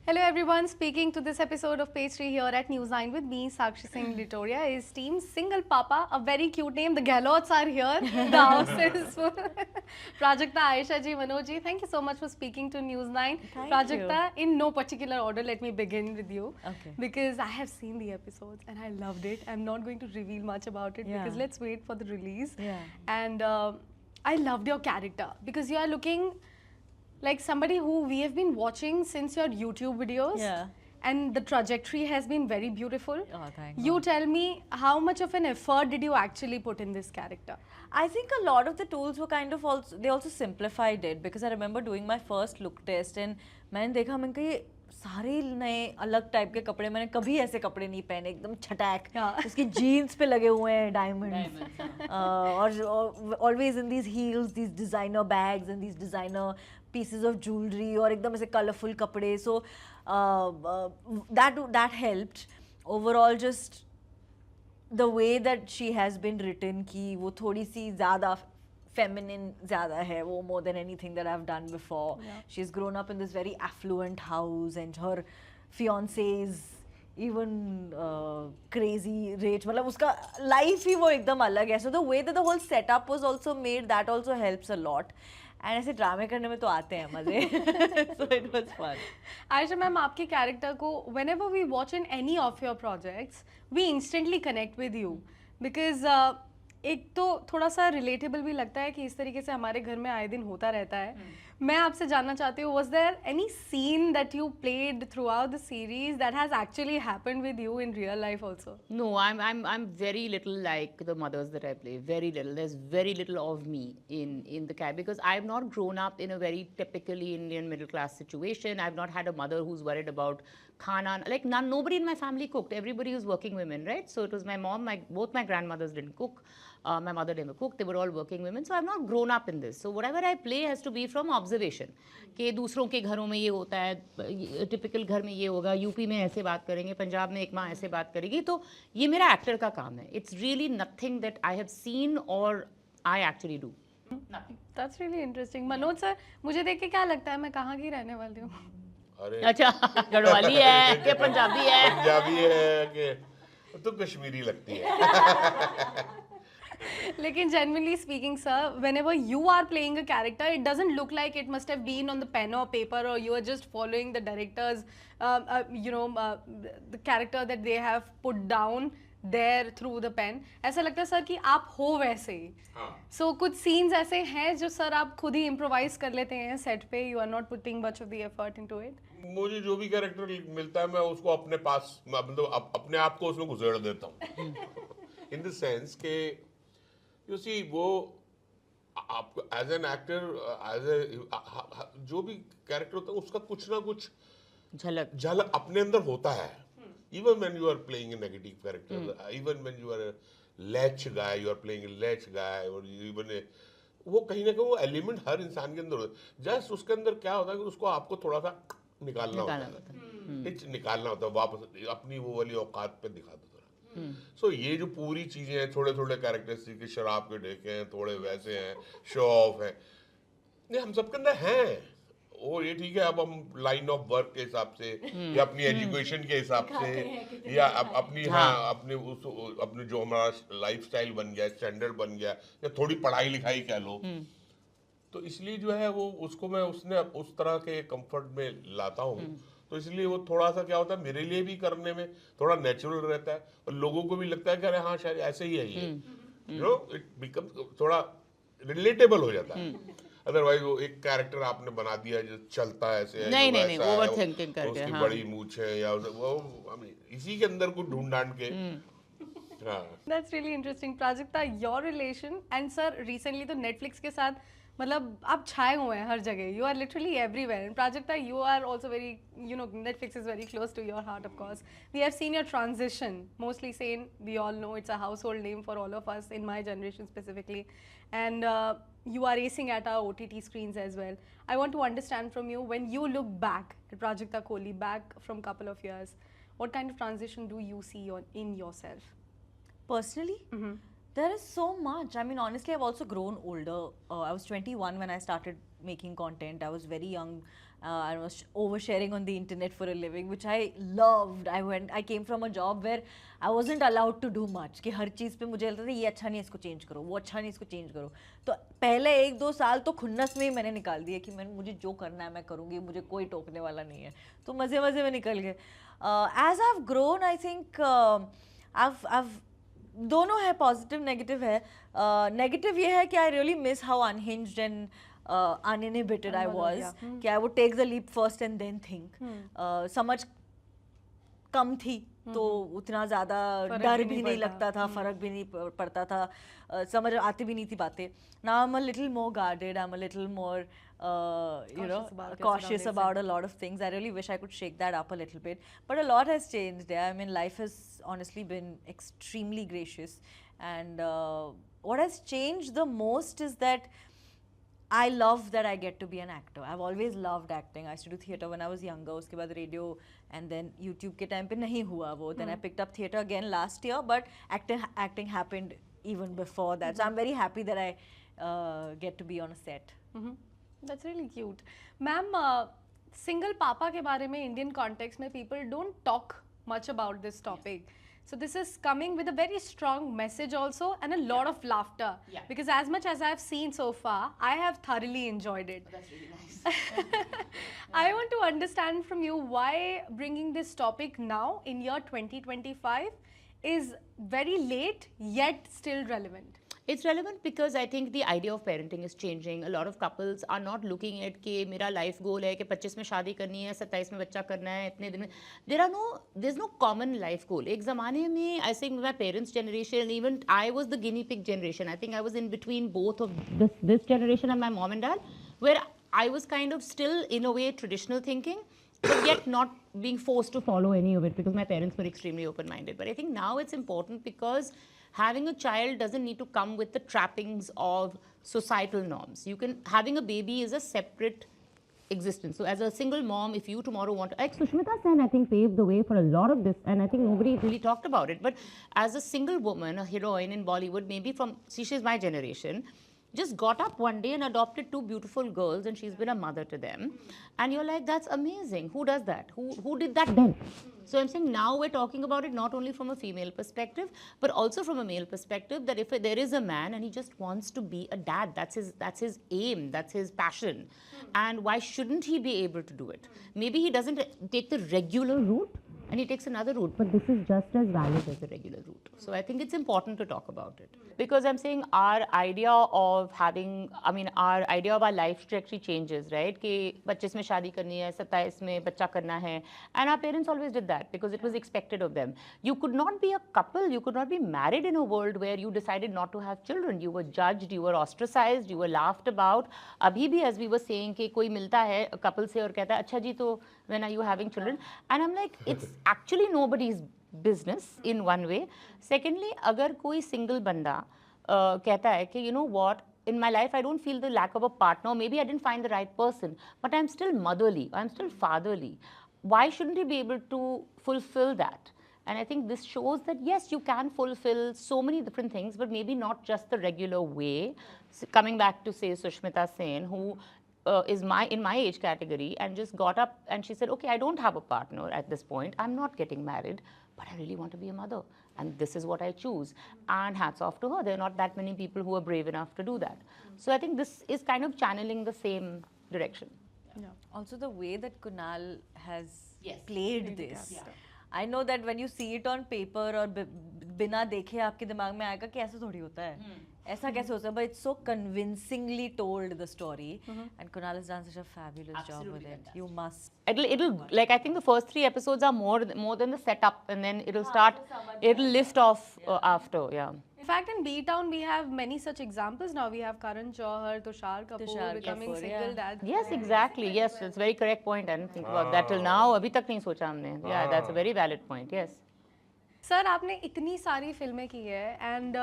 Hello everyone, speaking to this episode of Page 3 here at News 9 with me, Sakshi Singh Litoria, is team Single Papa, a very cute name. The Gehlots are here, the house is full. Prajakta, Aisha ji, Manoj ji, thank you so much for speaking to News 9. Thank Prajakta, in no particular order, let me begin with you. Okay. Because I have seen the episodes and I loved it. I'm not going to reveal much about it because let's wait for the release. Yeah. And I loved your character because you are looking like somebody who we have been watching since your YouTube videos. Yeah. And the trajectory has been very beautiful. Oh, thank You God. tell me, how much of an effort did you actually put in this character? I think a lot of the tools were kind of also, they also simplified it because I remember doing my first look test and मैंने देखा मैंने कहा ये सारे नए अलग type के कपड़े मैंने कभी ऐसे कपड़े नहीं पहने एकदम छटैक उसकी जीन्स पे लगे हुए हैं डायमंड्स और always in these heels, these designer bags and these designer pieces of jewelry और एकदम ऐसे colorful कपड़े so that helped overall just the way that she has been written कि वो थोड़ी सी ज़्यादा feminine ज़्यादा है वो more than anything that I've done before. Yeah. She's grown up in this very affluent house and her fiancé is even crazy rich मतलब उसका life ही वो एकदम अलग है so the way that the whole setup was also made that also helps a lot and ऐसे ड्रामे करने में तो आते हैं मज़े so it was fun. Aisha ma'am, आपके character को whenever we watch in any of your projects, we instantly connect with you because एक तो थोड़ा सा रिलेटेबल भी लगता है कि इस तरीके से हमारे घर में आए दिन होता रहता है. मैं आपसे जानना चाहती हूँ, was there any scene that you played throughout the series that has actually happened with you in real life also? No, I'm very little like the mothers that I play. Very little. There's very little of me in the character because I've not grown up in a very typically Indian middle class situation. I've not had a mother who's worried about khana. Like nobody in my family cooked. Everybody was working women, right? So it was my mom. Both my grandmothers didn't cook. My mother never cooked. They were all working women. So I've not grown up in this. So whatever I play has to be from observation. कि दूसरों के घरों में ये होता है, typical घर में ये होगा, यूपी में ऐसे बात करेंगे, पंजाब में एक माँ ऐसे बात करेगी, तो ये मेरा एक्टर का काम है. It's really nothing that I have seen or I actually do. Nothing. That's really interesting. Manoj sir, मुझे देख के क्या लगता है मैं कहाँ की रहने वाली हूँ? अरे अच्छा, गढ़वाली है कि पंजाबी है? पंजाबी है कि तो कश्मीरी लगती है. लेकिन genuinely speaking, sir, whenever you are playing a character, it doesn't look like it must have been on the pen or paper, or you are just following the director's, the character that they have put down there through the pen. ऐसा लगता है sir कि आप हो वैसे ही. So कुछ scenes ऐसे हैं जो सर आप खुद ही improvise कर लेते हैं set पे. You are not putting much of the effort into it. मुझे जो भी कैरेक्टर मिलता है मैं उसको अपने पास मतलब अपने आप को उसमें घुसेड़ देता हूँ. In the sense के you see वो आपको as an actor जो भी कैरेक्टर होता है उसका कुछ ना कुछ झलक अपने अंदर होता है. Even when you are playing a negative character, even when you are a lech guy, you are playing a lech guy, or even a वो कहीं ना कहीं वो एलिमेंट हर इंसान के अंदर होता है. जस्ट उसके अंदर क्या होता है कि उसको आपको थोड़ा सा निकालना होता है. निकालना होता है वापस अपनी वो वाली औकात पे दिखा दो. सो ये जो पूरी चीजें हैं, थोड़े थोड़े कैरेक्टरिस्टिक के शराब के ढेके हैं, थोड़े वैसे हैं, शो ऑफ है, ये हम सबके अंदर हैं. और ये ठीक है, अब हम लाइन ऑफ वर्क के हिसाब से या अपनी एजुकेशन के हिसाब से या अपनी अपने जो हमारा लाइफस्टाइल बन गया, स्टैंडर्ड बन गया, या थोड़ी पढ़ाई लिखाई कह लो, तो इसलिए जो है वो उसको मैं उस तरह के कंफर्ट में लाता हूँ. तो इसलिए वो थोड़ा सा क्या होता है मेरे लिए भी करने में थोड़ा नेचुरल रहता है और लोगों को भी लगता है कि अरे हाँ शायद ऐसे ही है ये. यू नो इट बिकम थोड़ा रिलेटेबल हो जाता है. अदरवाइज वो एक कैरेक्टर आपने बना दिया जो चलता है ऐसे है, नहीं ओवर थिंकिंग करके, उसकी हाँ. बड़ी मूछ है या वो इसी के अंदर कुछ ढूंढ ढांड के. हाँ. That's really interesting. Prajakta, your relation and sir recently तो Netflix के साथ मतलब आप छाए हुए हैं हर जगह. You are literally everywhere. And Prajakta, you are also very, Netflix is very close to your heart, of course. We have seen your transition. Mostly saying, we all know it's a household name for all of us in my generation specifically. And you are racing at our OTT screens as well. I want to understand from you, when you look back at Prajakta Kohli, back from couple of years, what kind of transition do you see in yourself? Personally, There is so much. I mean, honestly, I've also grown older. I was 21 when I started making content. I was very young. I was oversharing on the internet for a living, which I loved. I came from a job where I wasn't allowed to do much. कि हर चीज़ पे मुझे लगता था ये अच्छा नहीं है इसको चेंज करो, वो अच्छा नहीं है इसको चेंज करो. तो पहले 1-2 साल तो खुन्नस में ही मैंने निकाल दिया कि मुझे जो करना है मैं करूँगी, मुझे कोई टोकने वाला नहीं है. तो मज़े मज़े में निकल गए. As I've grown, I think I've दोनों है, पॉजिटिव नेगेटिव है. नेगेटिव ये है कि I really miss how unhinged and uninhibited I was. कि I would take the leap first and then think. समझ कम थी तो उतना ज़्यादा डर भी नहीं लगता था, फर्क भी नहीं पड़ता था, समझ आती भी नहीं थी बातें. Now I'm a little more guarded. I'm a little more cautious about a lot of things. I really wish I could shake that up a little bit. But a lot has changed. Yeah, I mean, life has honestly been extremely gracious. And what has changed the most is that I love that I get to be an actor. I've always loved acting. I used to do theatre when I was younger. उसके बाद radio and then YouTube के time पे नहीं हुआ वो. Then I picked up theatre again last year, but acting happened even before that. So I'm very happy that I get to be on a set. That's really cute. Ma'am, single papa के बारे में Indian context में people don't talk much about this topic. So this is coming with a very strong message also and a lot of laughter. Yeah. Because as much as I've seen so far, I have thoroughly enjoyed it. That's really nice. I want to understand from you why bringing this topic now in year 2025 is very late yet still relevant. It's relevant because I think the idea of parenting is changing. A lot of couples are not looking at कि मेरा life goal है कि 25 में शादी करनी है, 27 में बच्चा करना है, इतने दिन में. There's no common life goal. एक ज़माने में, I think my parents' generation, even I was the guinea pig generation. I think I was in between both of this generation and my mom and dad, where I was kind of still in a way traditional thinking, but yet not being forced to follow any of it because my parents were extremely open-minded. But I think now it's important because having a child doesn't need to come with the trappings of societal norms. Having a baby is a separate existence. So as a single mom, if you tomorrow want to, like Sushmita Sen, I think paved the way for a lot of this, and I think nobody really talked about it. But as a single woman, a heroine in Bollywood, maybe she's my generation, just got up one day and adopted 2 beautiful girls, and she's been a mother to them. And you're like, that's amazing. Who does that? Who did that then? So I'm saying now we're talking about it not only from a female perspective, but also from a male perspective, that if there is a man and he just wants to be a dad, that's his aim, that's his passion. And why shouldn't he be able to do it? Maybe he doesn't take the regular route and he takes another route, but this is just as valid as the regular route. So I think it's important to talk about it. Because I'm saying our idea of our life trajectory changes, right? कि 25 में शादी करनी है, 27 में बच्चा करना है. And our parents always did that because it was expected of them. You could not be a couple, you could not be married in a world where you decided not to have children. You were judged, you were ostracized, you were laughed about. अभी भी, as we were saying, कि कोई मिलता है couple से और कहता है, अच्छा जी तो when are you having children? And I'm like, it's actually nobody's business in one way. Secondly, अगर कोई single बंदा कहता है कि you know what, in my life I don't feel the lack of a partner, maybe I didn't find the right person, but I'm still motherly, I'm still fatherly. Why shouldn't he be able to fulfill that? And I think this shows that yes, you can fulfill so many different things, but maybe not just the regular way. So coming back to say Sushmita Sen, who is in my age category, and just got up and she said, okay, I don't have a partner at this point, I'm not getting married, but I really want to be a mother, and this is what I choose. And hats off to her. There are not that many people who are brave enough to do that. So I think this is kind of channeling the same direction. Yeah. Also the way that Kunal has Yes. played this. Yeah. I know that when you see it on paper और बिना देखे आपके दिमाग में आएगा कि ऐसा थोड़ी होता है, ऐसा कैसे होता है, but it's so convincingly told the story, and Kunal has done such a fabulous job with it. You must. It'll like, I think the first 3 episodes are more than the setup, and then it'll lift off after. Yeah. In fact, in B-Town, we have many such examples now. We have Karan Johar, Tushar Kapoor becoming Kapoor, single yeah. dads. Yes, exactly. Yes, it's a very correct point. I didn't think about that till now. अभी तक नहीं सोचा हमने. Yeah, that's a very valid point. Yes. Sir, आपने इतनी सारी फिल्में की है, and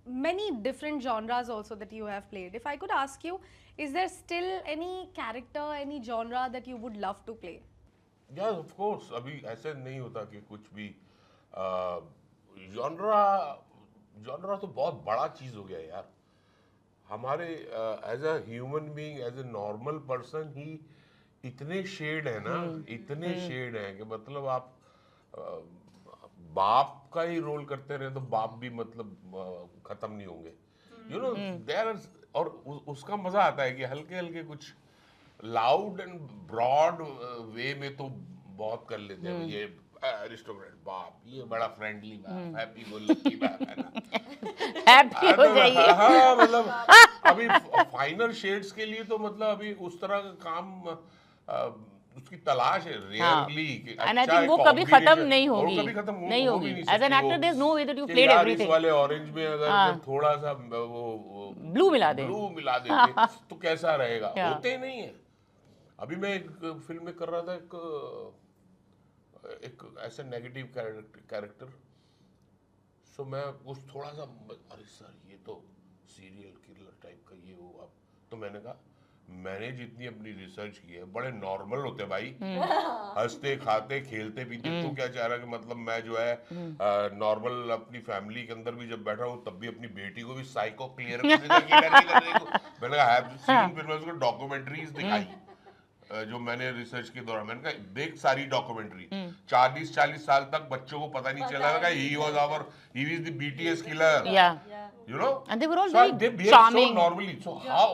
many different genres also that you have played. If I could ask you, is there still any character, any genre that you would love to play? Yeah, of course. अभी ऐसे नहीं होता कि कुछ भी genre जॉनरा तो बहुत बड़ा चीज हो गया यार हमारे as a human being as a normal person ही इतने शेड है ना इतने शेड है कि मतलब आप बाप का ही रोल करते रहे तो बाप भी मतलब खत्म नहीं होंगे यू नो देयर और उसका मजा आता है कि हल्के हल्के कुछ लाउड एंड ब्रॉड वे में तो बहुत कर लेते हैं ये अरिस्टोक्रेट बाप ये बड़ा फ्रेंडली बाप हैप्पी गो लकी बाप है ना हैप्पी हो जाइए हाँ मतलब अभी फाइनल शेड्स के लिए तो मतलब अभी उस तरह का काम उसकी तलाश है रेयरली कि एंड आई अच्छा थिंक वो एक कभी खत्म combination- नहीं और होगी कभी खत्म नहीं हो होगी भी नहीं एज एन सकती एक्टर वो। There is no way that you कि प्लेड यार इस एवरीथिंग वाले ऑरेंज में अगर हाँ। थोड़ा सा वो ब्लू मिला दे ब्लू मिला देते तो कैसा रहेगा Yeah. होते ही नहीं है अभी मैं एक फिल्म में कर रहा था एक ऐसा नेगेटिव कैरेक्टर सो मैं उस थोड़ा सा अरे सर ये तो सीरियल किलर टाइप का ये वो अब तो मैंने कहा मैंने जितनी अपनी रिसर्च की है बड़े नॉर्मल होते भाई हंसते खाते खेलते पीते तू क्या चाह रहा है कि मतलब मैं जो है नॉर्मल अपनी फैमिली के अंदर भी जब बैठा हूँ तब भी अपनी बेटी को भी साइको क्लियर मैंने कहा हैव यू सीन फिर मैं उसको डॉक्यूमेंट्रीज दिखाई जो मैंने रिसर्च के दौरान मैंने कहा देख सारी डॉक्यूमेंट्री 40 साल तक बच्चों को पता नहीं चला था he was the BTS killer या you know And they were all so very they behave charming. so normally so how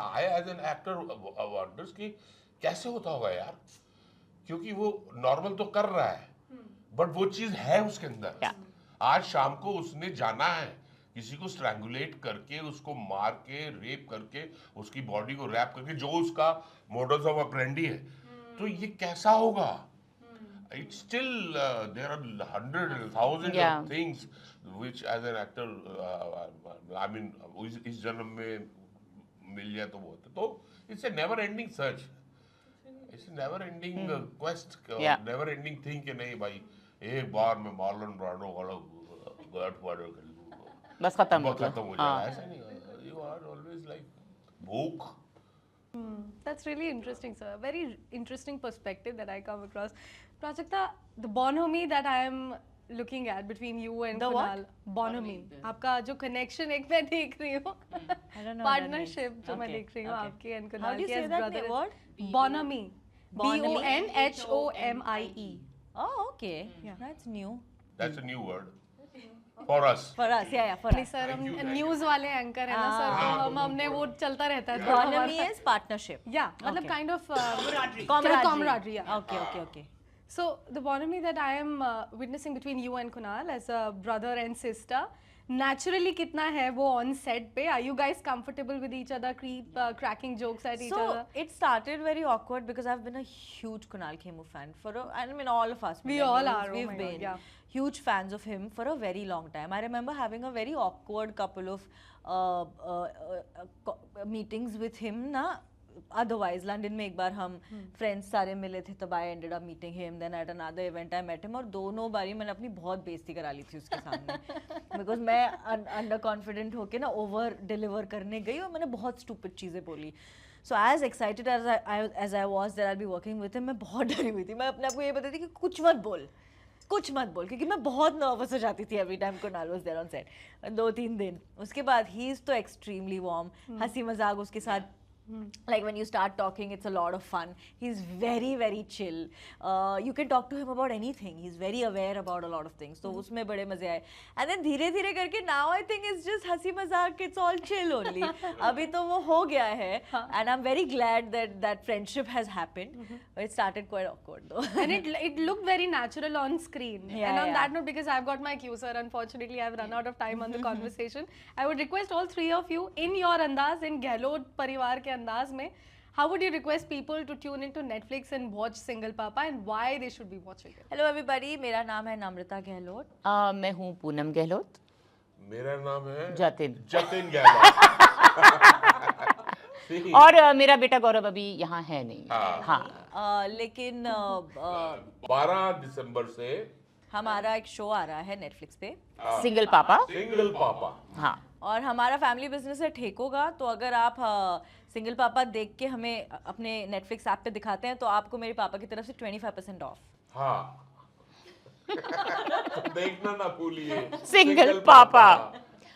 I as an actor wonders कि कैसे होता होगा यार क्योंकि वो नॉर्मल तो कर रहा है बट वो चीज है उसके अंदर Yeah. आज शाम को उसने जाना है किसी को स्ट्रैंगुलेट करके उसको मार के रेप करके उसकी बॉडी को रैप करके जो उसका मोडस ऑफ ऑपरेंडी है तो ये कैसा होगा it's still there are hundreds thousands Yeah. of things which as an actor I mean इस जन्म में मिल जाए तो बहुत तो it's a never ending search it's a never ending quest Yeah. never ending thing कि नहीं भाई एक बार मैं मार्लन ब्रांडो वाला गॉडफादर कर लूँ बस खत्म हो बस गया खत्म हो जाएगा ऐसा नहीं होगा you are always like भूख That's really interesting, sir. Very interesting perspective that I come across. Prajakta, the bonhomie that I am looking at between you and The what? Kunal. Bonhomie. आपका जो connection एक मैं देख रही हूँ. I don't know that Partnership name. जो मैं Okay, देख रही हूँ okay. आपके and How Kunal do you के say as that brother. name? Word? Bonhomie. Bonhomie? BONHOMIE. Oh, okay. That's new. that's a new word for us For us, yeah, for नहीं us. Sir Thank you, हम thank news वाले anchor हैं ना sir तो हाँ, हम तो हमने वो चलता रहता है Bonhomie is partnership. या मतलब Okay. kind of Camaraderie. yeah. Okay. So the bonhomie that I am witnessing between you and Kunal as a brother and sister, naturally कितना है वो on set पे? Are you guys comfortable with each other, cracking jokes at each So other? it started very awkward because I've been a huge Kunal Khemu fan I mean all of us. We all millennials, are, oh We've my God, been yeah. huge fans of him for a very long time. I remember having a very awkward couple of meetings with him ना. Otherwise, London में एक बार हम friends सारे मिले थे तब I ended up meeting him. Then at another event I met him और दोनों बारी मैंने अपनी बहुत बेइज्जती करा ली थी उसके सामने because मैं under confident होके ना over deliver करने गई और मैंने बहुत stupid चीज़ें बोली. So as excited as I was that I'll be working with him, मैं बहुत डरी हुई थी. मैं अपने आप को ये बताती थी कि कुछ मत बोल क्योंकि मैं बहुत नर्वस हो जाती थी every time Kunal was there on set. 2-3 दिन उसके बाद he is तो extremely warm. हंसी मजाक उसके साथ like when you start talking it's a lot of fun. He's very very chill. You can talk to him about anything. He's very aware about a lot of things. तो उसमें बड़े मजे आए. And then धीरे धीरे करके now I think it's just हंसी मजाक. It's all chill only. अभी तो वो हो गया है. And I'm very glad that friendship has happened. It started quite awkward though. And it looked very natural on screen. Yeah, And on yeah. that note, because I've got my cue, sir, unfortunately I've run out of time on the conversation. I would request all three of you in your andaz, in Gehlot परिवार के अंदाज में, how would you request people to tune into Netflix and watch Single Papa and why they should be watching it? Hello everybody. मेरा नाम है नम्रता गहलोत. मैं हूँ पूनम गहलोत मेरा नाम है जतिन जतिन गहलोत और मेरा बेटा गौरव अभी यहाँ है नहीं हाँ लेकिन 12 दिसंबर से हमारा एक शो आ रहा है नेटफ्लिक्स पे सिंगल पापा सिंगल पापा हाँ और हमारा फैमिली बिजनेस है ठेकोगा. तो अगर आप सिंगल पापा देख के हमें अपने नेटफ्लिक्स ऐप पे दिखाते हैं तो आपको मेरे पापा की तरफ से 25% ऑफ. हाँ देखना ना भूलिए Single Papa.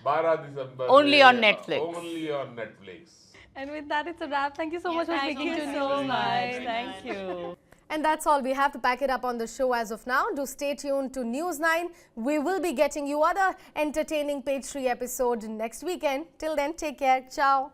12 दिसंबर Only से, on Netflix. Only on Netflix. And with that, it's a wrap. Thank you so much for Thank speaking you to so News much. 9. Thank you. And that's all. We have to pack it up on the show as of now. Do stay tuned to News 9. We will be getting you other entertaining Page 3 episodes next weekend. Till then, take care. Ciao.